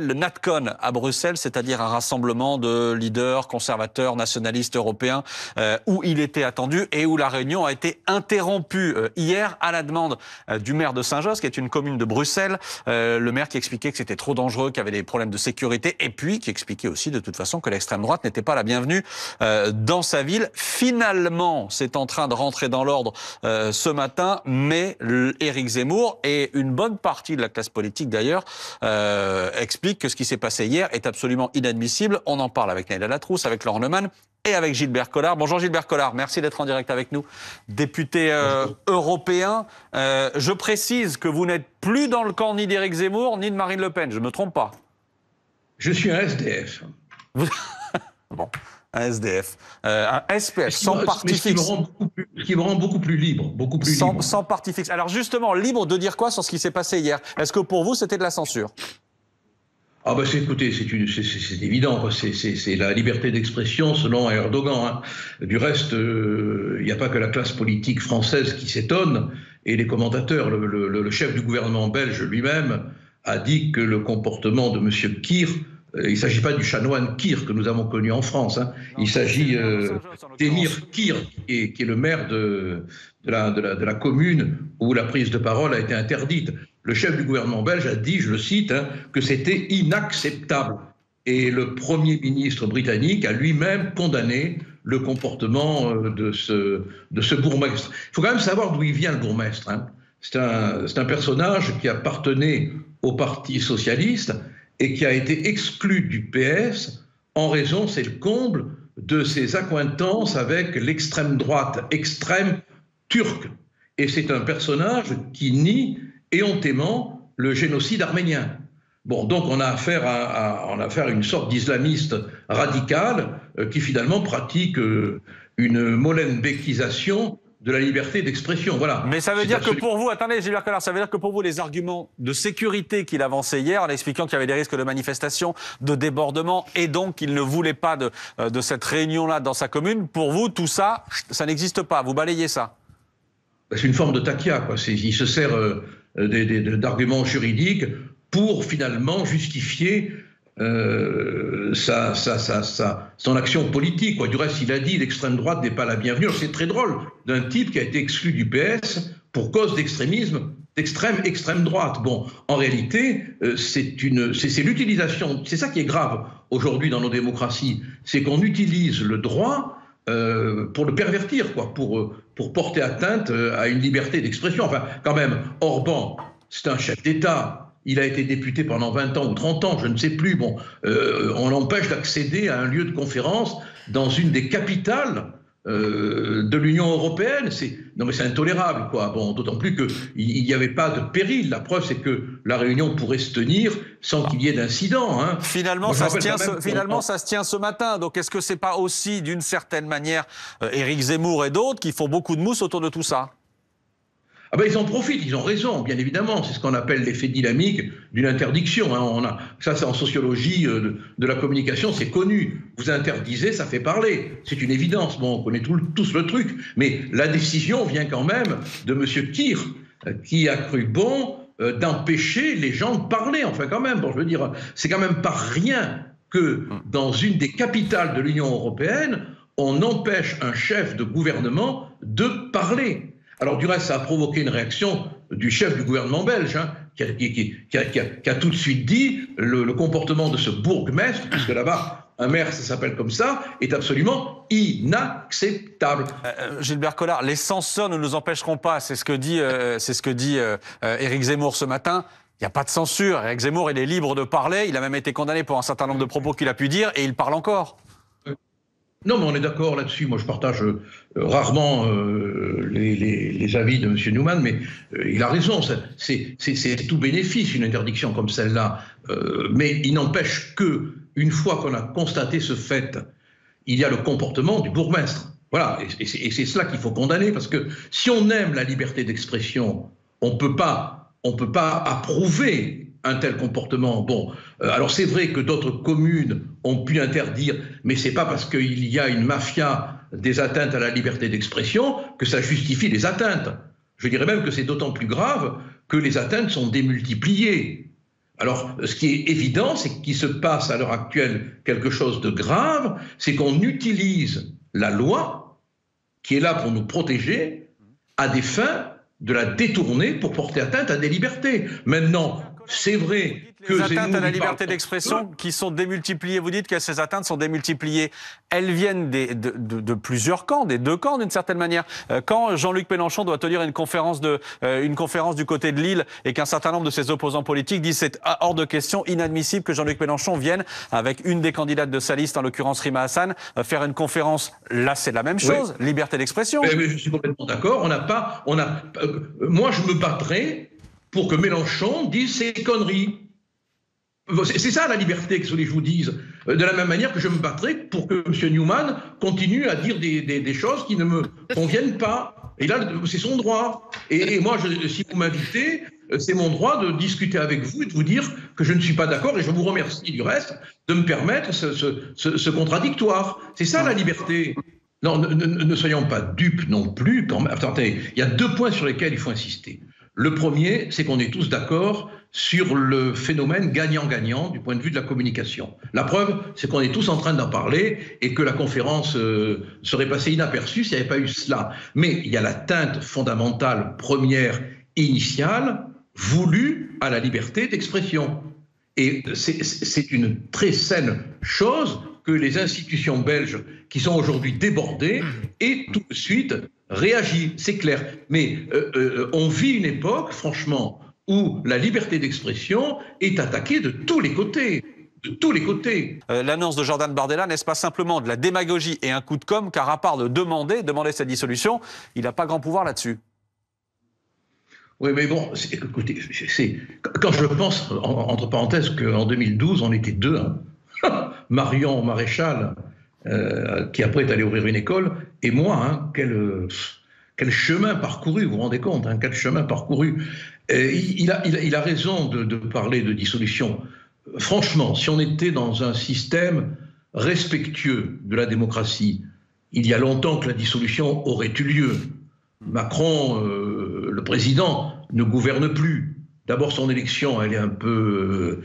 Le NatCon à Bruxelles, c'est-à-dire un rassemblement de leaders conservateurs, nationalistes européens, où il était attendu et où la réunion a été interrompue hier à la demande du maire de Saint-Josse, qui est une commune de Bruxelles. Le maire qui expliquait que c'était trop dangereux, qu'il y avait des problèmes de sécurité, et puis qui expliquait aussi de toute façon que l'extrême droite n'était pas la bienvenue dans sa ville. Finalement, c'est en train de rentrer dans l'ordre ce matin, mais Éric Zemmour et une bonne partie de la classe politique d'ailleurs explique que ce qui s'est passé hier est absolument inadmissible. On en parle avec Naïla Latrousse, avec Laurent Neumann et avec Gilbert Collard. Bonjour Gilbert Collard, merci d'être en direct avec nous. Député européen, je précise que vous n'êtes plus dans le camp ni d'Éric Zemmour ni de Marine Le Pen, je ne me trompe pas. Je suis un SDF. Bon, un SDF. Un SPF, sans parti fixe. Ce qui me rend beaucoup plus libre, libre. Sans parti fixe. Alors justement, libre de dire quoi sur ce qui s'est passé hier? Est-ce que pour vous, c'était de la censure? Ah ben écoutez, c'est évident, c'est la liberté d'expression selon Erdogan. Hein. Du reste, il n'y a pas que la classe politique française qui s'étonne, et les commentateurs. Le chef du gouvernement belge lui-même a dit que le comportement de M. Kir, il ne s'agit pas du chanoine Kir que nous avons connu en France, hein. Il s'agit d'Emir Kir, qui est le maire de la commune où la prise de parole a été interdite. Le chef du gouvernement belge a dit, je le cite, hein, que c'était inacceptable. Et le Premier ministre britannique a lui-même condamné le comportement de ce bourgmestre. Il faut quand même savoir d'où il vient, le bourgmestre. Hein. C'est un personnage qui appartenait au Parti socialiste et qui a été exclu du PS en raison, c'est le comble, de ses accointances avec l'extrême droite, extrême turque. Et c'est un personnage qui nie éhontément le génocide arménien. Bon, donc on a affaire à une sorte d'islamiste radical qui finalement pratique une molenbeekisation de la liberté d'expression. Voilà. Mais ça veut dire que pour vous, attendez Gilbert Collard, ça veut dire que pour vous, les arguments de sécurité qu'il avançait hier, en expliquant qu'il y avait des risques de manifestation, de débordement, et donc qu'il ne voulait pas de cette réunion-là dans sa commune, pour vous, tout ça, ça n'existe pas, vous balayez ça? C'est une forme de taquia, quoi. Il se sert d'arguments juridiques pour finalement justifier son action politique, quoi. Du reste, il a dit l'extrême droite n'est pas la bienvenue. C'est très drôle d'un type qui a été exclu du PS pour cause d'extrémisme, extrême droite. Bon, en réalité, c'est l'utilisation, c'est ça qui est grave aujourd'hui dans nos démocraties, c'est qu'on utilise le droit pour le pervertir, quoi, pour porter atteinte à une liberté d'expression. Enfin, quand même, Orban, c'est un chef d'État. Il a été député pendant 20 ans ou 30 ans, je ne sais plus. Bon, on l'empêche d'accéder à un lieu de conférence dans une des capitales de l'Union européenne. Non, mais c'est intolérable, quoi. Bon, d'autant plus qu'il n'y avait pas de péril. La preuve, c'est que la réunion pourrait se tenir sans qu'il y ait d'incident. Hein. Finalement, ça se tient ce matin. Donc, est-ce que c'est pas aussi, d'une certaine manière, Éric Zemmour et d'autres qui font beaucoup de mousse autour de tout ça? Ah ben ils en profitent, ils ont raison, bien évidemment. C'est ce qu'on appelle l'effet dynamique d'une interdiction. Hein. Ça, c'est en sociologie de la communication, c'est connu. Vous interdisez, ça fait parler. C'est une évidence. Bon, on connaît tous le truc. Mais la décision vient quand même de M. Kir, qui a cru bon d'empêcher les gens de parler. Enfin, quand même, bon, je veux dire, c'est quand même pas rien que dans une des capitales de l'Union européenne, on empêche un chef de gouvernement de parler. Alors du reste, ça a provoqué une réaction du chef du gouvernement belge, hein, qui a tout de suite dit le comportement de ce bourgmestre, puisque là-bas, un maire, ça s'appelle comme ça, est absolument inacceptable. Gilbert Collard, les censeurs ne nous empêcheront pas, c'est ce que dit Éric Zemmour ce matin. Il n'y a pas de censure. Éric Zemmour, il est libre de parler. Il a même été condamné pour un certain nombre de propos qu'il a pu dire, et il parle encore. Non, mais on est d'accord là-dessus. Moi, je partage rarement les avis de M. Neumann, mais il a raison. C'est tout bénéfice, une interdiction comme celle-là. Mais il n'empêche que, une fois qu'on a constaté ce fait, il y a le comportement du bourgmestre. Voilà, et c'est cela qu'il faut condamner, parce que si on aime la liberté d'expression, on peut pas approuver un tel comportement. Bon, alors c'est vrai que d'autres communes ont pu interdire, mais c'est pas parce qu'il y a une mafia des atteintes à la liberté d'expression que ça justifie les atteintes. Je dirais même que c'est d'autant plus grave que les atteintes sont démultipliées. Alors, ce qui est évident, c'est qu'il se passe à l'heure actuelle quelque chose de grave, c'est qu'on utilise la loi, qui est là pour nous protéger, à des fins de la détourner pour porter atteinte à des libertés. Maintenant, c'est vrai que les atteintes à la liberté d'expression qui sont démultipliées, vous dites que ces atteintes sont démultipliées. Elles viennent de plusieurs camps, des deux camps d'une certaine manière. Quand Jean-Luc Mélenchon doit tenir une conférence du côté de Lille et qu'un certain nombre de ses opposants politiques disent c'est hors de question, inadmissible que Jean-Luc Mélenchon vienne avec une des candidates de sa liste, en l'occurrence Rima Hassan, faire une conférence. Là, c'est la même chose, oui. Liberté d'expression. Mais je suis complètement d'accord. Moi, je me battrai pour que Mélenchon dise ces conneries. C'est ça la liberté que je vous dise. De la même manière que je me battrai pour que M. Newman continue à dire des choses qui ne me conviennent pas. Et là, c'est son droit. Et moi, si vous m'invitez, c'est mon droit de discuter avec vous et de vous dire que je ne suis pas d'accord. Et je vous remercie du reste de me permettre ce contradictoire. C'est ça la liberté. Non, ne soyons pas dupes non plus. Attendez, il y a 2 points sur lesquels il faut insister. Le premier, c'est qu'on est tous d'accord sur le phénomène gagnant-gagnant du point de vue de la communication. La preuve, c'est qu'on est tous en train d'en parler et que la conférence serait passée inaperçue s'il n'y avait pas eu cela. Mais il y a l'atteinte fondamentale, première, initiale, voulue à la liberté d'expression. Et c'est une très saine chose que les institutions belges, qui sont aujourd'hui débordées, aient tout de suite réagi, c'est clair. Mais on vit une époque, franchement, où la liberté d'expression est attaquée de tous les côtés. De tous les côtés. L'annonce de Jordan Bardella, n'est-ce pas simplement de la démagogie et un coup de com', car à part de demander cette dissolution, il n'a pas grand pouvoir là-dessus. Oui, mais bon, écoutez, quand je pense, entre parenthèses, qu'en 2012, on était 2, hein. Marion Maréchal, qui après est allé ouvrir une école, et moi, hein, quel chemin parcouru, vous vous rendez compte, hein, quel chemin parcouru. Il a raison de parler de dissolution. Franchement, si on était dans un système respectueux de la démocratie, il y a longtemps que la dissolution aurait eu lieu. Macron, le président, ne gouverne plus. D'abord, son élection, elle est un peu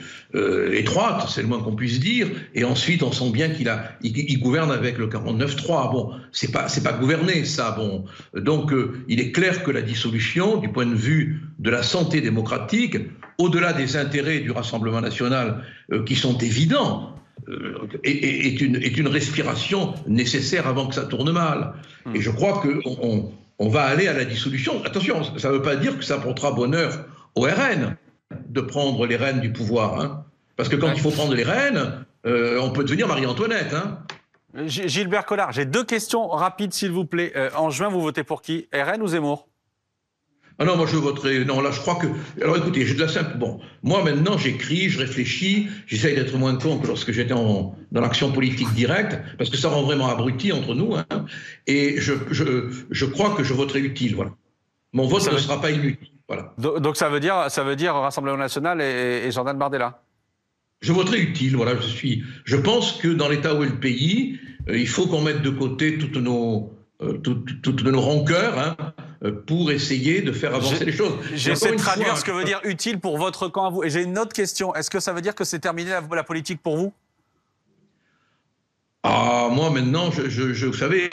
étroite, c'est le moins qu'on puisse dire. Et ensuite, on sent bien qu'il gouverne avec le 49-3. Bon, c'est pas gouverner, ça. Bon, donc, il est clair que la dissolution, du point de vue de la santé démocratique, au-delà des intérêts du Rassemblement national, qui sont évidents, est une respiration nécessaire avant que ça tourne mal. Et je crois qu'on va aller à la dissolution. Attention, ça ne veut pas dire que ça portera bonheur au RN de prendre les rênes du pouvoir. Hein. Parce que quand il faut prendre les rênes, on peut devenir Marie-Antoinette. Hein. Gilbert Collard, j'ai 2 questions rapides, s'il vous plaît. En juin, vous votez pour qui? RN ou Zemmour? Ah non, moi je voterai. Non, là je crois que. Alors écoutez, j'ai de la simple. Bon, moi maintenant j'écris, je réfléchis, j'essaye d'être moins con que lorsque j'étais dans l'action politique directe, parce que ça rend vraiment abruti entre nous. Hein, et je crois que je voterai utile. Voilà. Mon vote ne sera pas inutile. Voilà. Donc ça veut dire Rassemblement National et Jordan Bardella? Je voterai utile. Voilà. Je pense que dans l'état où est le pays, il faut qu'on mette de côté toutes nos rancœurs. Hein, pour essayer de faire avancer les choses. J'essaie de traduire ce que veut dire utile pour votre camp à vous. Et j'ai une autre question. Est-ce que ça veut dire que c'est terminé la politique pour vous? Ah, moi maintenant, vous savez,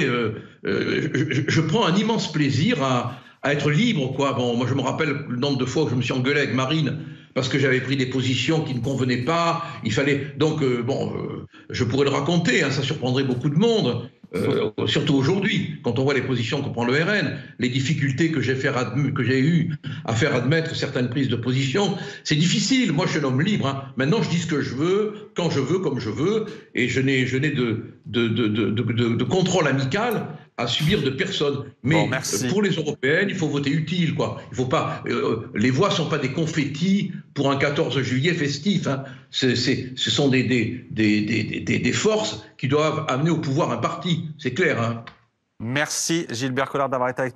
je prends un immense plaisir à être libre, quoi. Bon, moi je me rappelle le nombre de fois où je me suis engueulé avec Marine parce que j'avais pris des positions qui ne convenaient pas. Il fallait donc je pourrais le raconter, hein, ça surprendrait beaucoup de monde. Surtout aujourd'hui, quand on voit les positions que prend le RN, les difficultés que j'ai eu à faire admettre certaines prises de position, c'est difficile. Moi, je suis un homme libre. Hein. Maintenant, je dis ce que je veux, quand je veux, comme je veux, et je n'ai de contrôle amical à subir de personne. Mais pour les européennes, il faut voter utile, quoi. Il faut pas. Les voix sont pas des confettis pour un 14 juillet festif. Hein. Ce sont des forces qui doivent amener au pouvoir un parti. C'est clair. Hein. Merci Gilbert Collard d'avoir été avec nous.